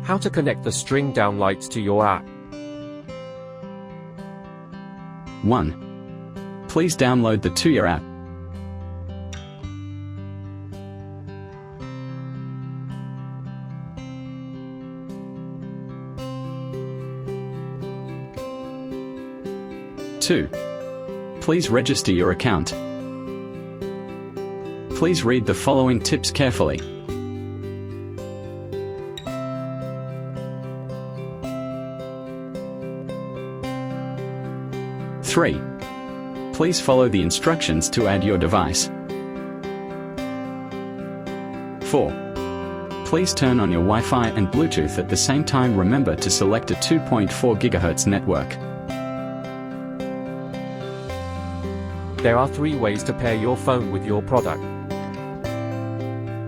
How to connect the string downlights to your app. 1. Please download the to your app. 2. Please register your account. Please read the following tips carefully. 3. Please follow the instructions to add your device. 4. Please turn on your Wi-Fi and Bluetooth at the same time. Remember to select a 2.4 GHz network. There are 3 ways to pair your phone with your product.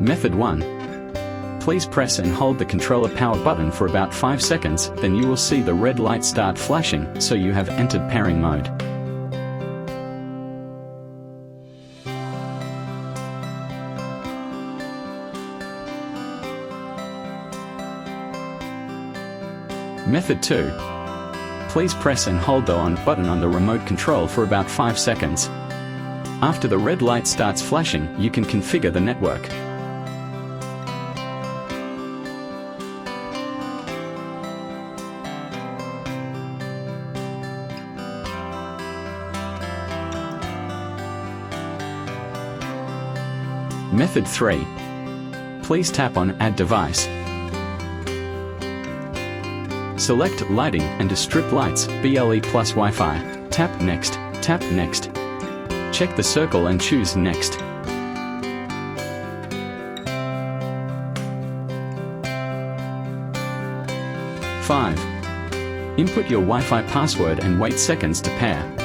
Method 1. Please press and hold the controller power button for about 5 seconds, then you will see the red light start flashing, so you have entered pairing mode. Method 2. Please press and hold the on button on the remote control for about 5 seconds. After the red light starts flashing, you can configure the network. Method 3. Please tap on Add Device. Select Lighting and Strip Lights, BLE plus Wi-Fi. Tap Next. Tap Next. Check the circle and choose Next. 5. Input your Wi-Fi password and wait seconds to pair.